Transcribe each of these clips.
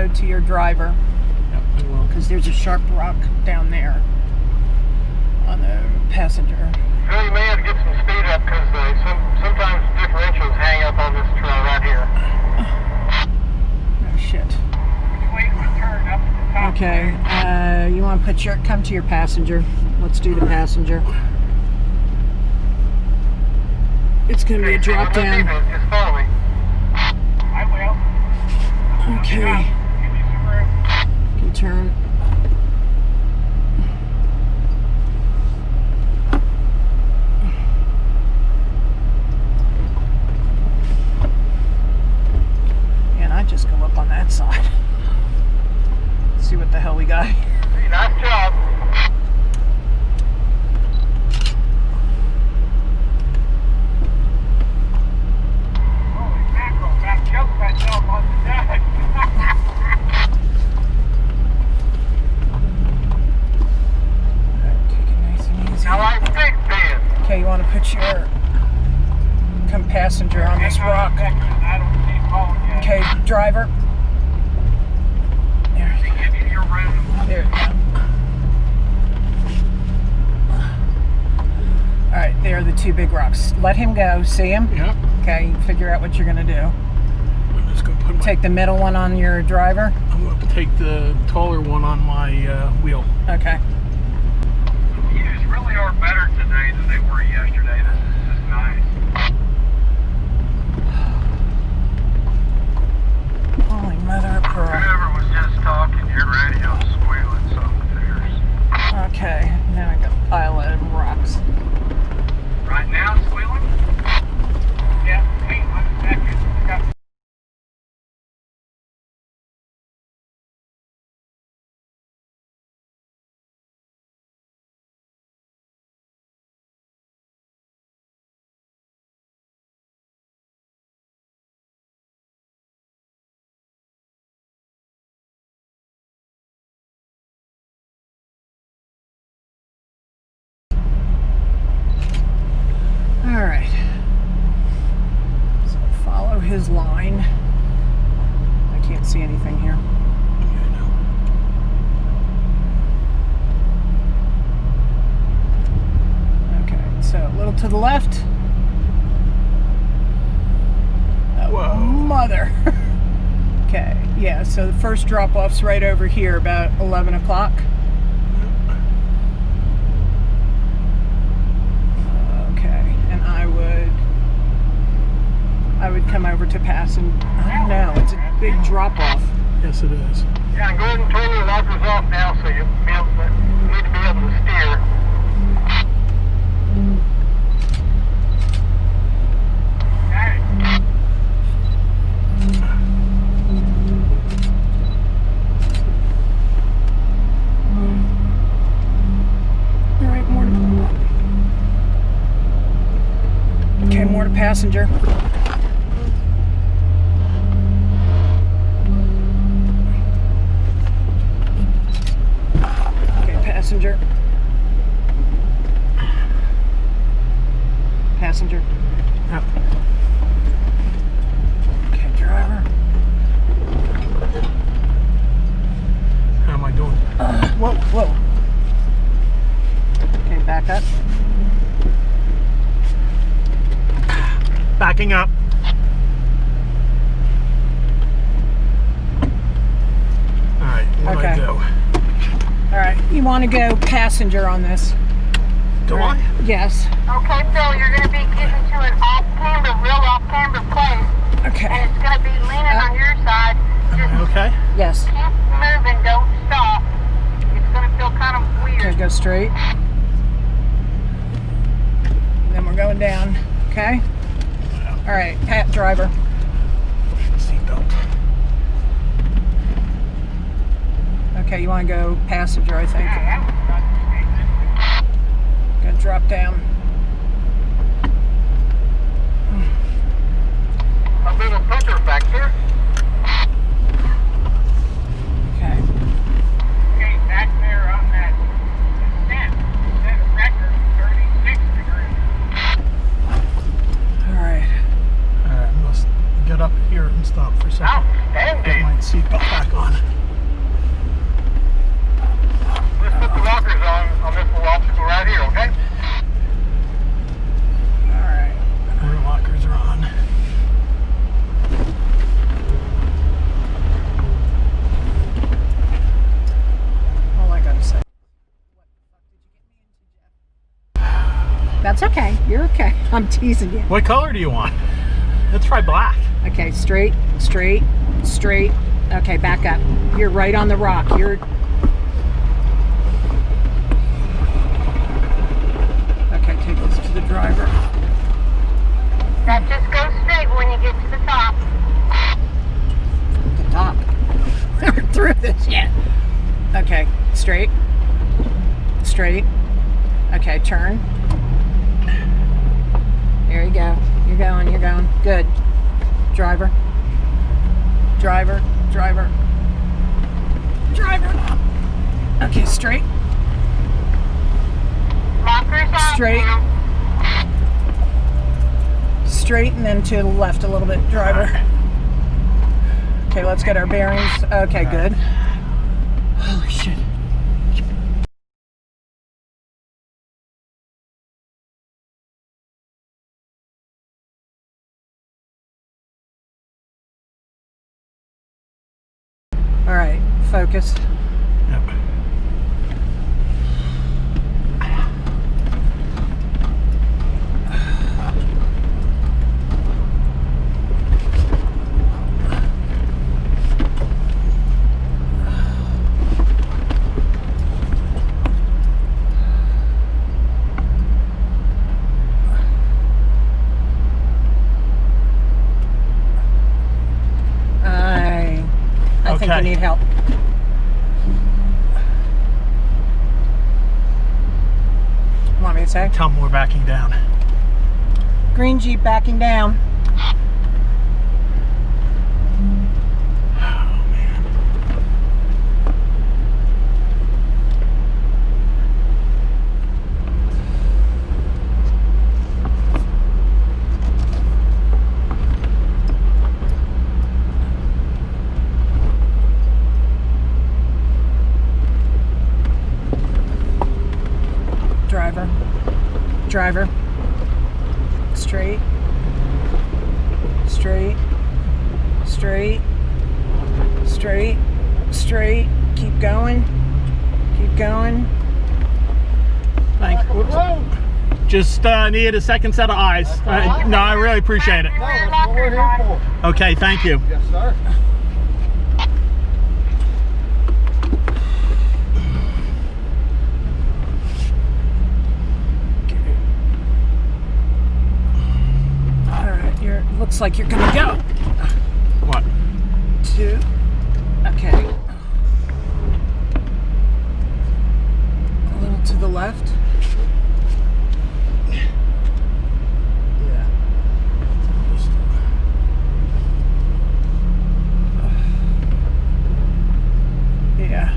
go to your driver. Yep, I will. Because there's a sharp rock down there on the passenger. Well, you may have to get some speed up because sometimes differentials hang up on this trail right here. Oh shit. Wait for turn up at the top. Okay, you want to come to your passenger. Let's do the passenger. It's going to be a drop down. Just follow me. I will. Okay. Give me some room. You can turn. And I just go up on that side. See what the hell we got. Hey, nice job. Holy mackerel, I choked myself on the deck. Alright, take it nice and easy. Now I think, Ben. Okay, you want to put your passenger on this rock. I don't see phone yet. Okay, driver. There you go. Give you your room. There you go. Alright, there are the two big rocks. Let him go. See him? Yep. Okay, figure out what you're going to do. I'm just going to put Take the middle one on your driver. I'm going to take the taller one on my wheel. Okay. The views really are better today than they were yesterday. This is just nice. Holy mother of pearl. Whoever was just talking, your radio's squealing something fierce. Okay, now I got a pile of rocks. Right now, it's squealing? Yeah, hang on a second. Got Alright. So follow his line. I can't see anything here. Okay, so a little to the left. Oh, Whoa. mother. Okay, yeah, so the first drop off's right over here about 11 o'clock. Okay, and I would come over to pass and, I don't know, it's a big drop off. Yes, it is. Yeah, go ahead and turn your wipers off now so you need to be able to steer. Alright, more to passenger. Okay, passenger. Passenger. Yep. Okay, driver. How am I doing? Whoa, whoa. Okay, back up. Backing up. Alright, what do I Okay. do? Alright, you want to go passenger on this. Do I? Yes. Okay, Phil, you're going to be getting to an real off-camber place, and Okay. it's going to be leaning on your side. Just Okay. Yes. keep moving, don't stop. It's going to feel kind of Okay, weird. go straight. Then we're going down. Okay? Alright, Pat, driver. Seatbelt. Okay, you want to go passenger, I think. Gonna drop down. A little pucker factor. Okay. Okay, back there on that descent, set a record 36 degrees. Alright. Alright, I must get up here and stop for a second. Get Outstanding. my seatbelt back on. okay. You're okay. I'm teasing you. What color do you want? Let's try black. Okay, straight, straight, straight. Okay, back up. You're right on the rock. You're... Okay, take this to the driver. Now just go straight when you get to the top. The top. Never through this yet. Okay, straight, straight. Okay, turn. There you go. You're going, you're going. Good. Driver. Driver, driver. Driver. Okay, straight. Markers out Straight. now. Straight and then to the left a little bit, driver. Okay, let's get our bearings. Okay, good. Holy shit. All right, focus. Yep. I think you need help. Want me to say? Tell them we're backing down. Green Jeep backing down. Oh, man. Driver. Driver. Straight. Straight. Straight. Straight. Straight. Keep going. Keep going. Thanks. Just needed a second set of eyes. No, I really appreciate it. No, that's what we're here for. Okay, thank you. Yes, sir. Looks like you're gonna go. What? 2. Okay. A little to the left. Yeah. Yeah.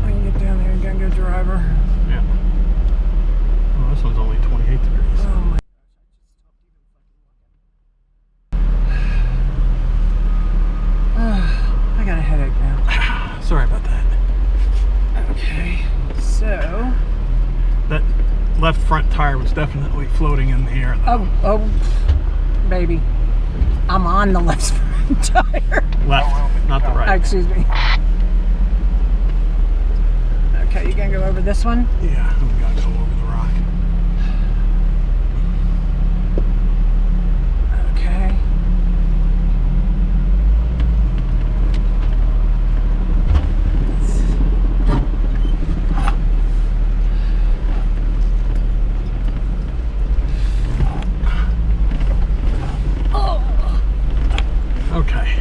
When you get down there, you're gonna go driver. Yeah. Well, this one's only 28 degrees. Oh my. I got a headache now. Sorry about that. Okay, so. That left front tire was definitely floating in the air, though. Oh, baby. I'm on the left front tire. Left, not the right. Excuse me. Okay, you gonna go over this one? Yeah, we gotta go over the rock. Okay. Okay.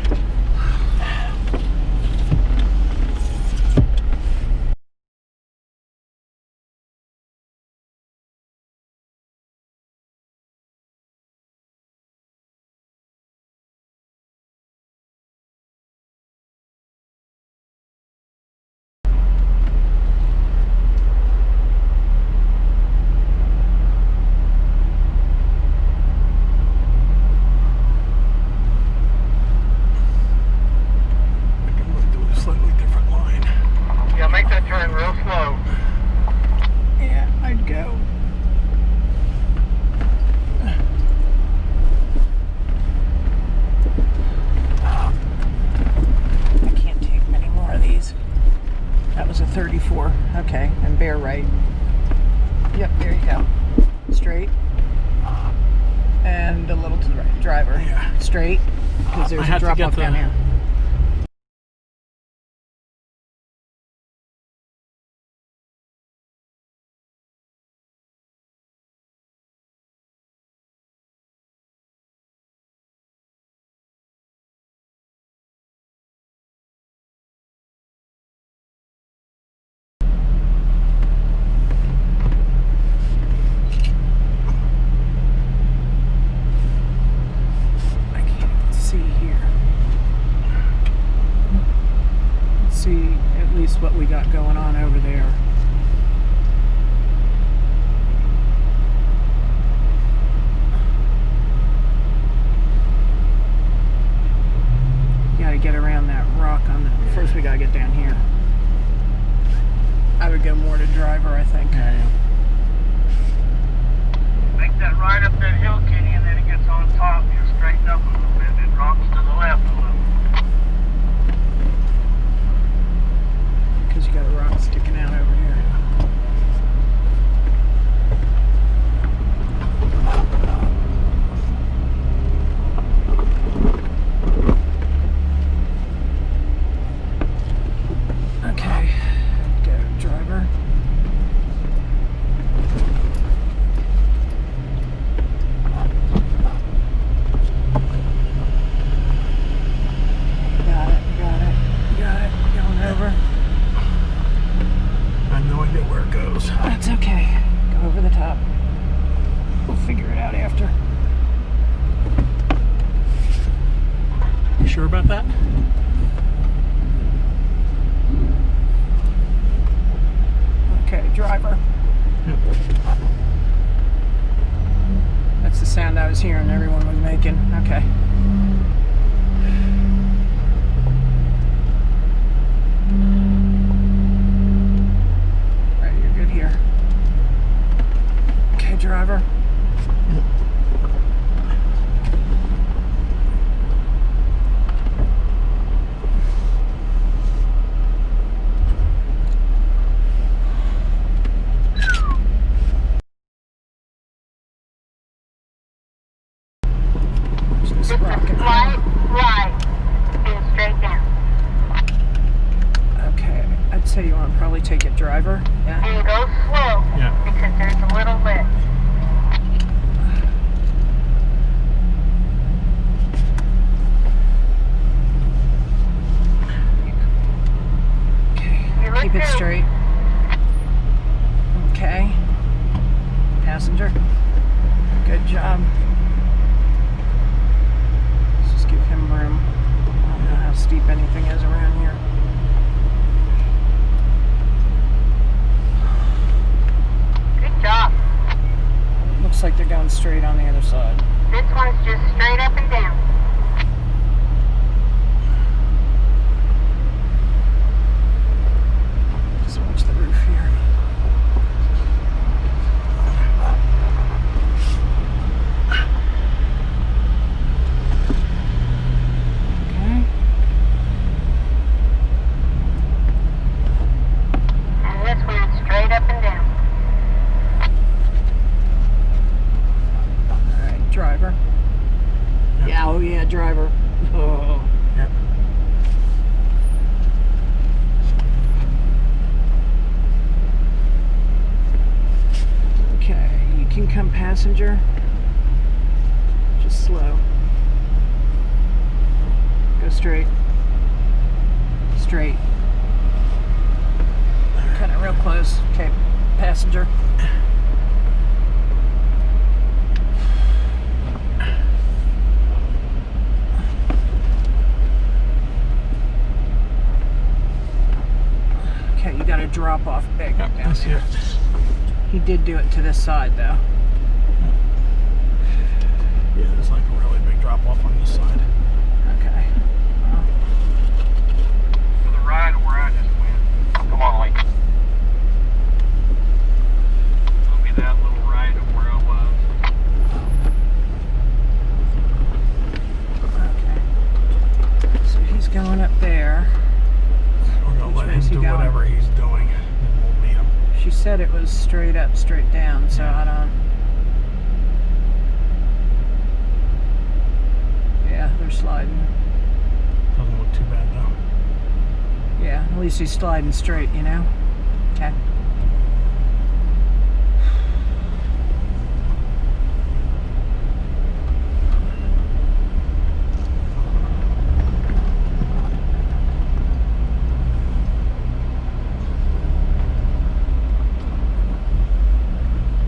There you go. Straight. And a little to the right. Driver. Yeah. Straight. Because there's a drop off down here. See at least what we got going on over there. You gotta get around that rock on the first. We gotta get down here. I would go more to driver, I think. Yeah. Make that right up that hill, Kenny, and then it gets on top. You straighten up a little bit, and it rocks to the left a little. Because you got a rock sticking out over here. Okay, go driver. Got it, going over. I have no idea where it goes. That's okay. Go over the top. We'll figure it out after. You sure about that? Okay, driver. That's the sound I was hearing everyone was making. Okay. Right, you're good here. Okay, driver. Just rocking. Right, and straight down. Okay, I'd say you want to probably take it driver. Yeah. And go slow, Yeah. because there's a little lip. Okay, You look keep it good. straight. Okay. Passenger. Good job. Let's just give him room. I don't know how steep anything is around here. Good job. Looks like they're going straight on the other side. This one's just straight up and down. Just watch the roof here. Okay. And this one's straight up and down. All right, driver. Yeah, oh yeah, driver. Oh. Yep. Okay, you can come passenger. Just slow. Go straight. Straight. Kind of real close. Okay, passenger. Okay, you got to drop off big Yep. down I see here. it. He did do it to this side though. Yeah, there's like a really big drop off on this side. Okay. Well, To the right of where I just went. Come on, Link. It'll be that little right of where I was. okay. So he's going up there. We're gonna Which let way him is he do going? whatever he's doing, and we'll meet him. She said it was straight up, straight down, so I don't... Yeah, they're sliding. Doesn't look too bad though. Yeah, at least he's sliding straight, you know? Okay.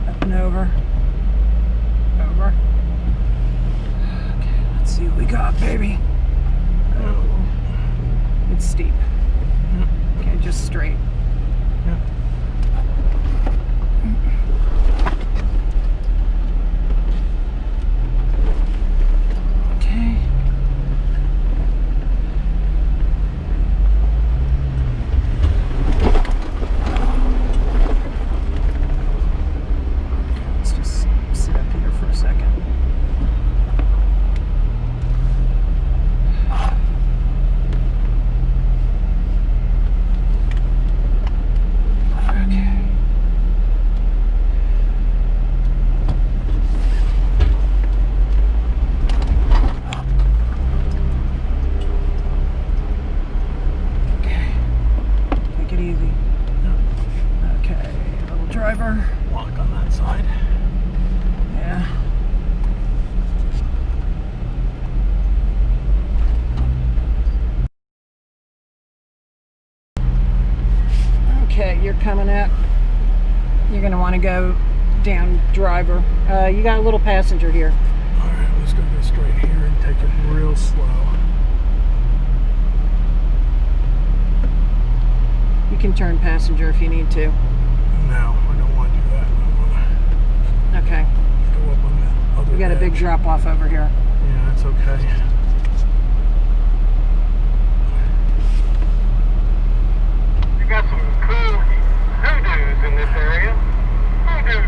Up and over. Over. Okay, let's see what we got, baby. Oh, it's steep. Okay, just straight. Yep. Okay. Let's just sit up here for a second. Okay. Okay. Take it easy. Okay, little driver. Lock on that side. Yeah. Okay, you're coming up. You're going to want to go down driver. You got a little passenger here. Alright, I'm just going to go straight here and take it real slow. You can turn passenger if you need to. No, I don't want to do that. I want Okay. to go up on that other We got a big edge. drop off over here. Yeah, that's okay. You got some cool hoodoos in this area. Hoodoo.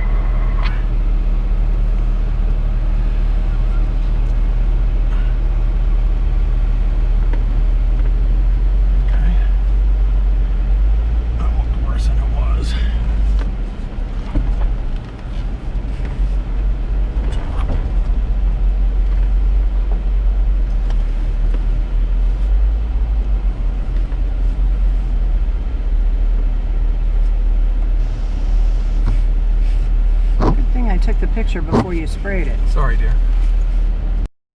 Okay. That looked worse than it was. Good thing I took the picture before you sprayed it. Sorry, dear.